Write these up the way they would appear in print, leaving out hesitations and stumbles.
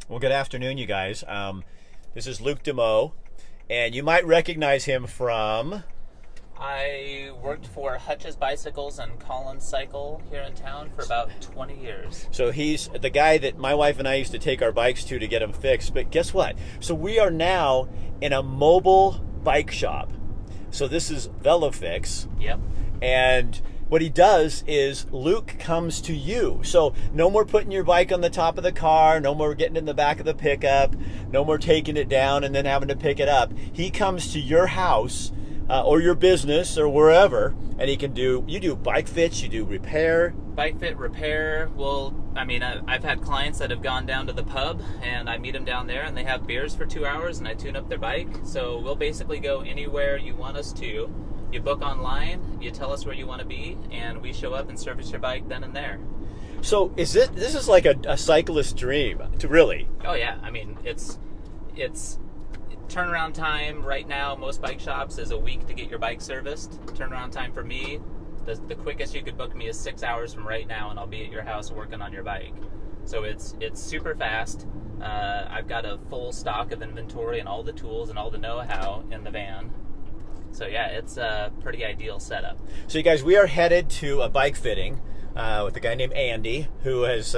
Well, good afternoon, you guys. This is Luke Demeaux, and you might recognize him from. I worked for Hutch's Bicycles and Collins Cycle here in town for about 20 years. So he's the guy that my wife and I used to take our bikes to get them fixed. But guess what? So we are now in a mobile bike shop. So this is Velofit. Yep. And what he does is Luke comes to you. So no more putting your bike on the top of the car, no more getting in the back of the pickup, no more taking it down and then having to pick it up. He comes to your house or your business or wherever, and you do bike fits, you do repair. Bike fit, repair. Well, I've had clients that have gone down to the pub and I meet them down there and they have beers for 2 hours and I tune up their bike. So we'll basically go anywhere you want us to. You book online, you tell us where you want to be, and we show up and service your bike then and there. So this is like a cyclist's dream, really. Oh yeah, it's turnaround time right now. Most bike shops is a week to get your bike serviced. Turnaround time for me, the quickest you could book me is 6 hours from right now, and I'll be at your house working on your bike. So it's super fast. I've got a full stock of inventory and all the tools and all the know-how in the van. So yeah, it's a pretty ideal setup. So you guys, we are headed to a bike fitting with a guy named Andy who has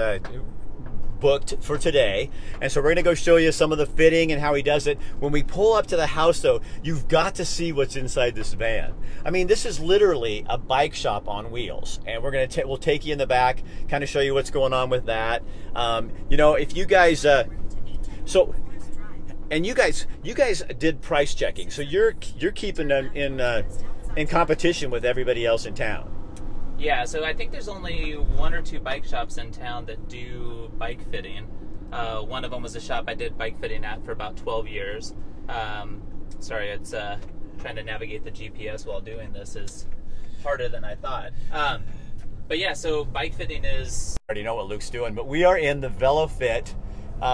booked for today. And so we're going to go show you some of the fitting and how he does it. When we pull up to the house though, you've got to see what's inside this van. I mean, this is literally a bike shop on wheels. And we'll take you in the back, kind of show you what's going on with that. If you guys, and you guys did price checking, so you're keeping them in competition with everybody else in town. Yeah, so I think there's only one or two bike shops in town that do bike fitting. One of them was a shop I did bike fitting at for about 12 years. Sorry, it's trying to navigate the GPS while doing this is harder than I thought. But yeah, so bike fitting is... I already know what Luke's doing, but we are in the Velofit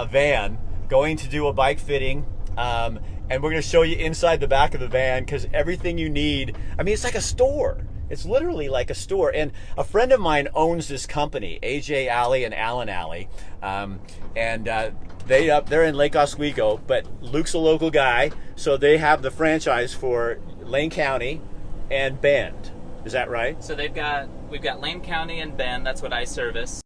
van going to do a bike fitting, and we're going to show you inside the back of the van because everything you need, it's like a store. It's literally like a store. And a friend of mine owns this company, AJ Alley and Allen Alley, they're in Lake Oswego, but Luke's a local guy, so they have the franchise for Lane County and Bend. Is that right? So we've got Lane County and Bend. That's what I service.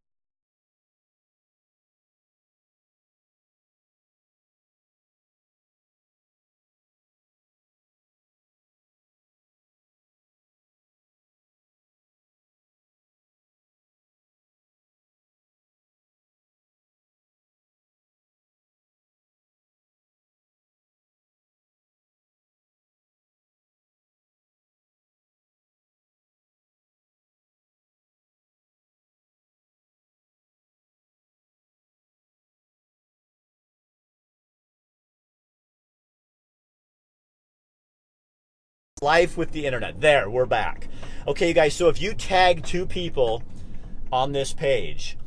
Life with the internet. There, we're back. Okay, you guys, so if you tag 2 people on this page,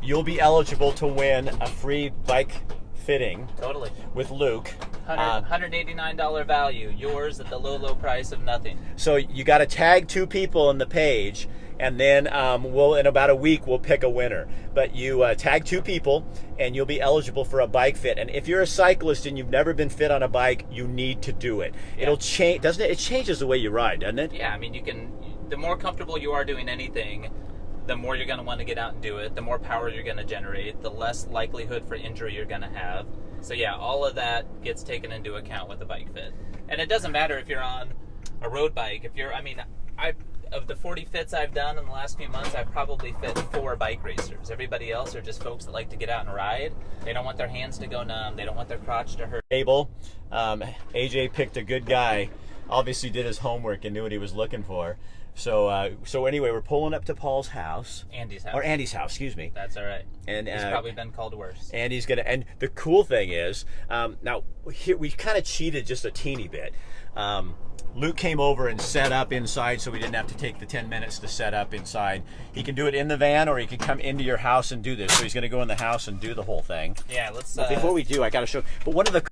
you'll be eligible to win a free bike fitting. Totally. With Luke. $189 value, yours at the low price of nothing. So you got to tag 2 people on the page, and then in about a week we'll pick a winner. But you tag 2 people and you'll be eligible for a bike fit. And if you're a cyclist and you've never been fit on a bike, you need to do it. Yeah. It'll change, doesn't it? It changes the way you ride, doesn't it? Yeah, the more comfortable you are doing anything, the more you're going to want to get out and do it, the more power you're going to generate, the less likelihood for injury you're going to have. So yeah, all of that gets taken into account with the bike fit. And it doesn't matter if you're on a road bike. Of the 40 fits I've done in the last few months, I've probably fit 4 bike racers. Everybody else are just folks that like to get out and ride. They don't want their hands to go numb. They don't want their crotch to hurt. AJ picked a good guy, obviously did his homework and knew what he was looking for. So anyway, we're pulling up to Paul's house. Andy's house. Or Andy's house, excuse me. That's all right. And he's probably been called worse. And the cool thing is, now here we kind of cheated just a teeny bit. Luke came over and set up inside, so we didn't have to take the 10 minutes to set up inside. He can do it in the van, or he can come into your house and do this. So he's going to go in the house and do the whole thing. Yeah, let's... But before we do, I got to show... But one of the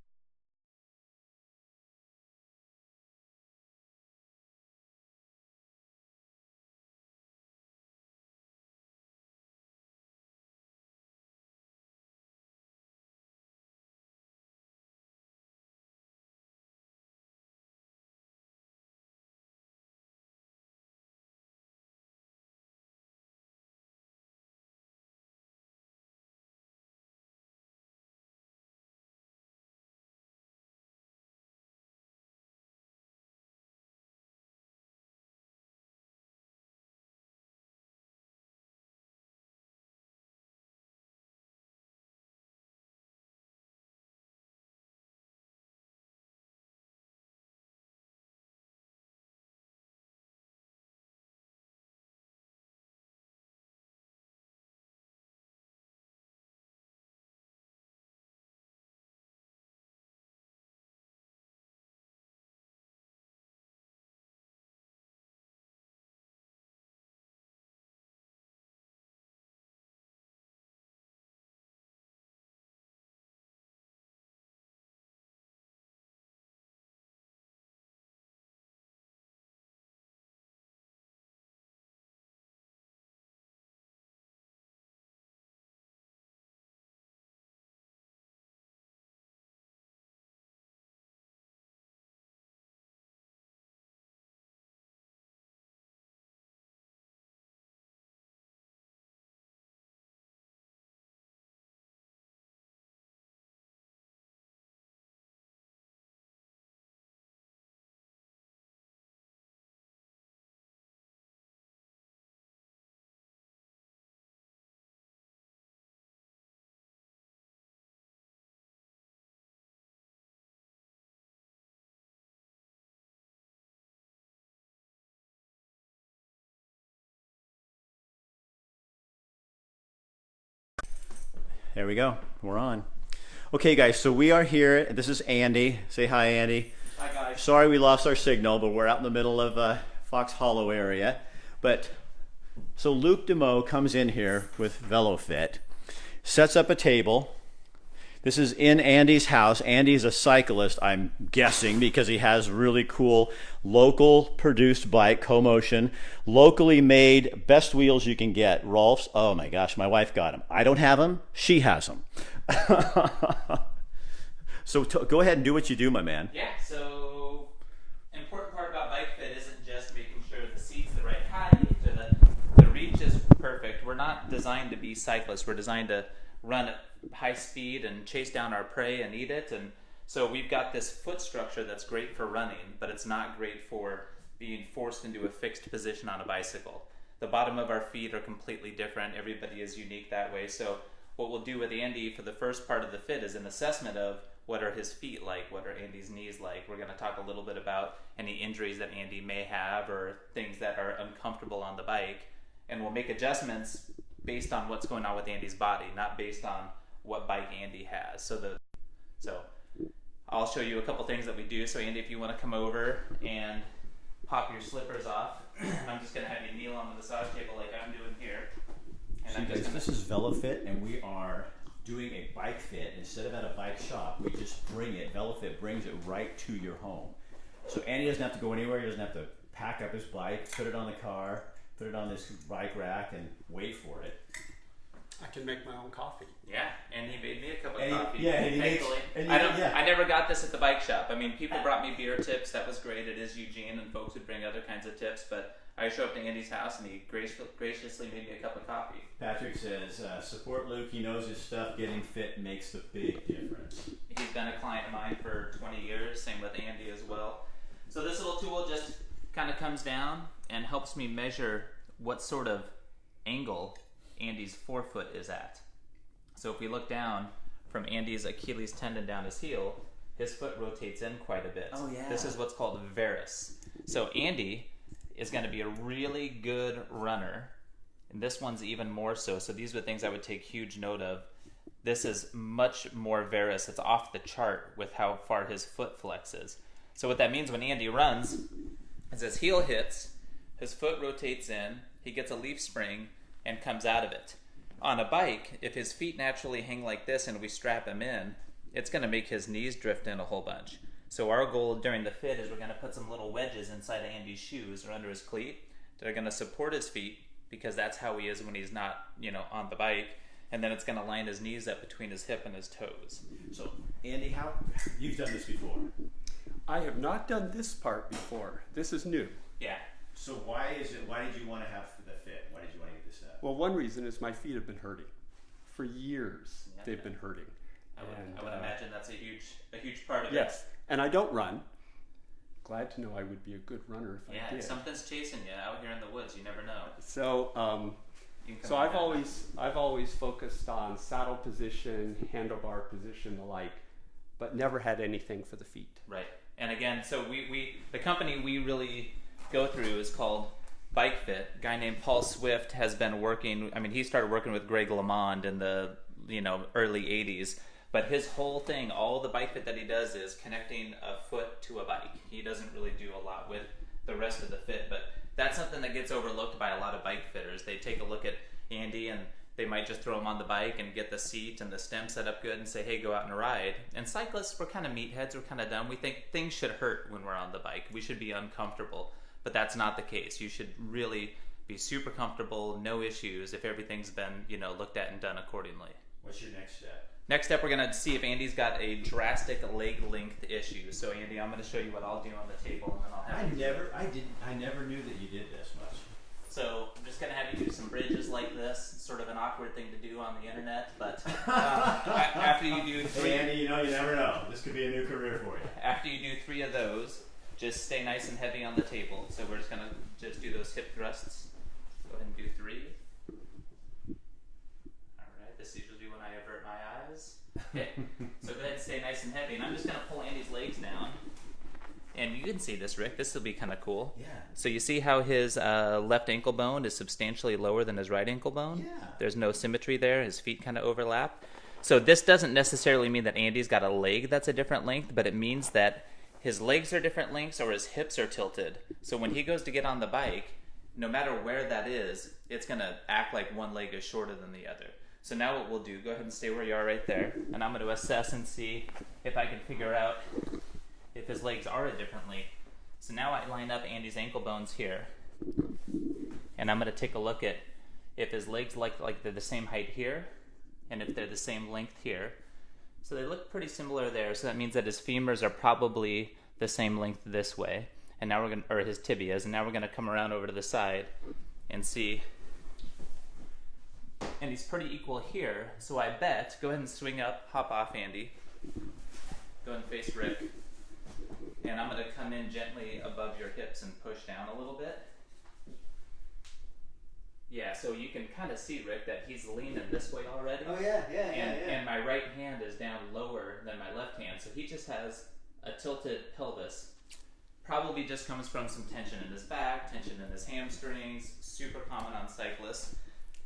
There we go. We're on. Okay, guys, so we are here. This is Andy. Say hi, Andy. Hi, guys. Sorry we lost our signal, but we're out in the middle of Fox Hollow area. But so Luke DeMoe comes in here with Velofit, sets up a table. This is in Andy's house. Andy's a cyclist, I'm guessing, because he has really cool local produced bike, Co-Motion, locally made, best wheels you can get. Rolf's, oh my gosh, my wife got them. I don't have them, she has them. So go ahead and do what you do, my man. Yeah, so important part about bike fit isn't just making sure the seat's the right height or the reach is perfect. We're not designed to be cyclists. We're designed to run at high speed and chase down our prey and eat it. And so we've got this foot structure that's great for running, but it's not great for being forced into a fixed position on a bicycle. The bottom of our feet are completely different. Everybody is unique that way. So what we'll do with Andy for the first part of the fit is an assessment of what are his feet like, what are Andy's knees like. We're going to talk a little bit about any injuries that Andy may have or things that are uncomfortable on the bike. And we'll make adjustments based on what's going on with Andy's body, not based on what bike Andy has. So I'll show you a couple things that we do. So Andy, if you want to come over and pop your slippers off, I'm just going to have you kneel on the massage table like I'm doing here. And So guys, this is Velofit, and we are doing a bike fit. Instead of at a bike shop, we just bring it. Velofit brings it right to your home. So Andy doesn't have to go anywhere. He doesn't have to pack up his bike, put it on the car, put it on this bike rack, and wait for it. I can make my own coffee. Yeah, and he made me a cup of And he- coffee. yeah, and he makes- thankfully. and I never got this at the bike shop. I mean, people brought me beer tips. That was great. It is Eugene, and folks would bring other kinds of tips. But I show up to Andy's house, and he graciously made me a cup of coffee. Patrick says, support Luke. He knows his stuff. Getting fit makes the big difference. He's been a client of mine for 20 years. Same with Andy as well. So this little tool just kind of comes down and helps me measure what sort of angle Andy's forefoot is at. So if we look down from Andy's Achilles tendon down his heel, his foot rotates in quite a bit. Oh, yeah. This is what's called varus. So Andy is going to be a really good runner, and this one's even more so. So these are the things I would take huge note of. This is much more varus. It's off the chart with how far his foot flexes. So what that means when Andy runs is his heel hits, his foot rotates in, he gets a leaf spring, and comes out of it. On a bike, if his feet naturally hang like this and we strap him in, it's going to make his knees drift in a whole bunch. So our goal during the fit is we're going to put some little wedges inside of Andy's shoes or under his cleat that are going to support his feet, because that's how he is when he's not, on the bike. And then it's going to line his knees up between his hip and his toes. So Andy, how you've done this before? I have not done this part before. This is new. Yeah. So why did you want to have the fit? Why did you want to get this set? Well, one reason is my feet have been hurting. For years, Yeah. they've been hurting. I would imagine that's a huge part of it. Yes, and I don't run. Glad to know I would be a good runner if I Yeah, did. if something's chasing you out here in the woods, you never know. So, You can come so back I've always focused on saddle position, handlebar position, the like, but never had anything for the feet. Right. And again, so the company we really go through is called Bike Fit. A guy named Paul Swift has been working. I mean, he started working with Greg LeMond in the early '80s. But his whole thing, all the bike fit that he does is connecting a foot to a bike. He doesn't really do a lot with the rest of the fit, but that's something that gets overlooked by a lot of bike fitters. They take a look at Andy and they might just throw him on the bike and get the seat and the stem set up good and say, hey, go out and ride. And cyclists, we're kind of meatheads, we're kind of dumb. We think things should hurt when we're on the bike. We should be uncomfortable, but that's not the case. You should really be super comfortable, no issues, if everything's been, looked at and done accordingly. What's your next step? Next up, we're going to see if Andy's got a drastic leg length issue. So Andy, I'm going to show you what I'll do on the table, and then I'll have you. I never knew that you did this much. So I'm just going to have you do some bridges like this. It's sort of an awkward thing to do on the internet, but after you do three, Hey Andy, you never know. This could be a new career for you. after you do 3 of those, just stay nice and heavy on the table. So we're just going to just do those hip thrusts. Go ahead and do 3. This is usually when I avert my eyes. Okay, so go ahead and stay nice and heavy. And I'm just going to pull Andy's legs down. And you can see this, Rick. This will be kind of cool. Yeah. So you see how his left ankle bone is substantially lower than his right ankle bone? Yeah. There's no symmetry there. His feet kind of overlap. So this doesn't necessarily mean that Andy's got a leg that's a different length, but it means that his legs are different lengths or his hips are tilted. So when he goes to get on the bike, no matter where that is, it's going to act like one leg is shorter than the other. So now what we'll do, go ahead and stay where you are right there, and I'm going to assess and see if I can figure out if his legs are a different length. So now I line up Andy's ankle bones here, and I'm going to take a look at if his legs like they're the same height here, and if they're the same length here. So they look pretty similar there, so that means that his femurs are probably the same length this way. And now we're going to, or his tibias, and now we're going to come around over to the side and see. And he's pretty equal here, so I bet, go ahead and swing up, hop off, Andy. Go ahead and face Rick. And I'm going to come in gently above your hips and push down a little bit. Yeah, so you can kind of see, Rick, that he's leaning this way already. Oh yeah. And my right hand is down lower than my left hand, so he just has a tilted pelvis. Probably just comes from some tension in his back, tension in his hamstrings, super common on cyclists.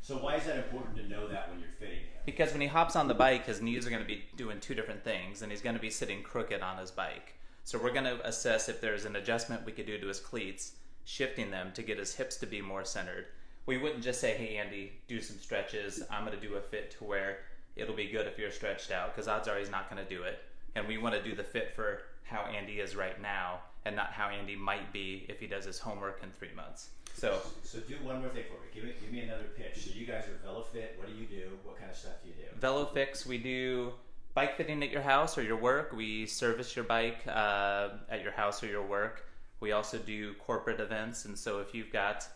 So why is that important to know that when you're fitting him? Because when he hops on the bike, his knees are going to be doing two different things, and he's going to be sitting crooked on his bike. So we're going to assess if there's an adjustment we could do to his cleats, shifting them to get his hips to be more centered. We wouldn't just say, hey, Andy, do some stretches. I'm going to do a fit to where it'll be good if you're stretched out, because odds are he's not going to do it. And we want to do the fit for how Andy is right now and not how Andy might be if he does his homework in 3 months. So do one more thing for me. Give me another pitch. So you guys are Velofit. What do you do? What kind of stuff do you do? Velofix, we do bike fitting at your house or your work. We service your bike at your house or your work. We also do corporate events. And so if you've got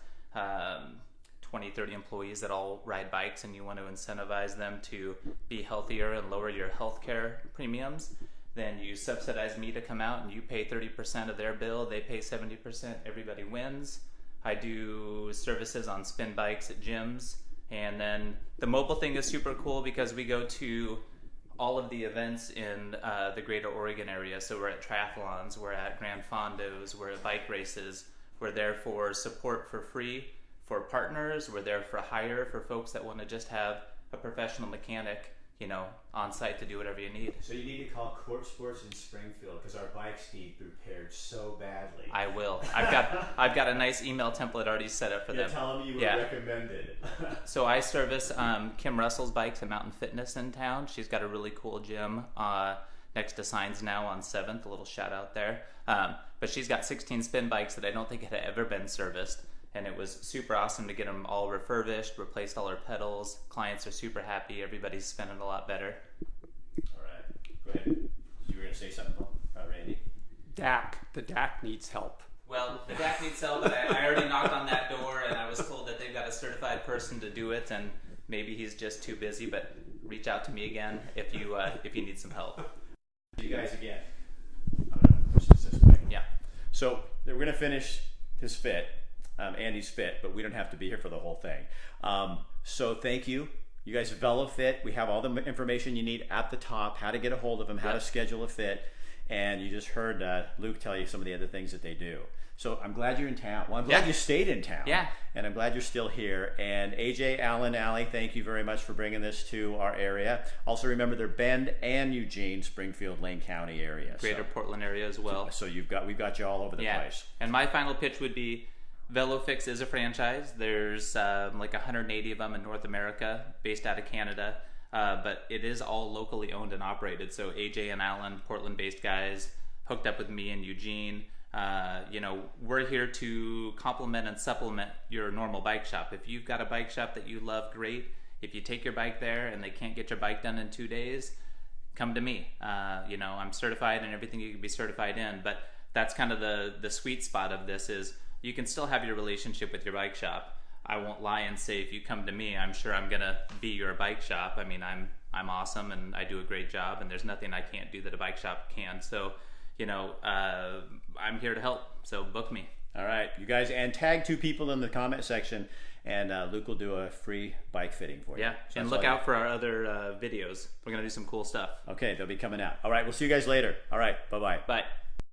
20, 30 employees that all ride bikes and you want to incentivize them to be healthier and lower your healthcare premiums, then you subsidize me to come out and you pay 30% of their bill, they pay 70%, everybody wins. I do services on spin bikes at gyms, and then the mobile thing is super cool because we go to all of the events in the greater Oregon area. So we're at triathlons, we're at Grand Fondos, we're at bike races. We're there for support for free for partners. We're there for hire for folks that want to just have a professional mechanic, on site to do whatever you need. So you need to call Court Sports in Springfield because our bikes need repaired so badly. I will. I've got a nice email template already set up for them. Tell them you were recommended. So I service Kim Russell's bikes at Mountain Fitness in town. She's got a really cool gym next to Signs Now on 7th. A little shout out there. But she's got 16 spin bikes that I don't think had ever been serviced. And it was super awesome to get them all refurbished, replaced all her pedals. Clients are super happy. Everybody's spinning a lot better. All right. Go ahead. You were going to say something about Randy? The DAC needs help. Well, the DAC needs help, but I already knocked on that door, and I was told that they've got a certified person to do it, and maybe he's just too busy, but reach out to me again if you need some help. You guys again. I'm going to push this way. Yeah. So we're going to finish his fit. Andy's fit, but we don't have to be here for the whole thing. So thank you. You guys are Velofit. We have all the information you need at the top, how to get a hold of them, how to schedule a fit. And you just heard Luke tell you some of the other things that they do. So I'm glad you're in town. Well, I'm glad you stayed in town. Yeah. And I'm glad you're still here. And AJ, Alan, Allie, thank you very much for bringing this to our area. Also remember they're Bend and Eugene, Springfield, Lane County area. Greater Portland area as well. So we've got you all over the place. And my final pitch would be Velofix is a franchise. There's like 180 of them in North America, based out of Canada. But it is all locally owned and operated. So AJ and Alan, Portland-based guys, hooked up with me and Eugene. We're here to complement and supplement your normal bike shop. If you've got a bike shop that you love, great. If you take your bike there and they can't get your bike done in 2 days, come to me. I'm certified in everything you can be certified in. But that's kind of the sweet spot of this is you can still have your relationship with your bike shop. I won't lie and say if you come to me, I'm sure I'm gonna be your bike shop. I mean, I'm awesome and I do a great job, and there's nothing I can't do that a bike shop can. So, I'm here to help. So book me. All right, you guys, and tag 2 people in the comment section, and Luke will do a free bike fitting for you. Yeah, and look out for our other videos. We're gonna do some cool stuff. Okay, they'll be coming out. All right, we'll see you guys later. All right, bye-bye. Bye.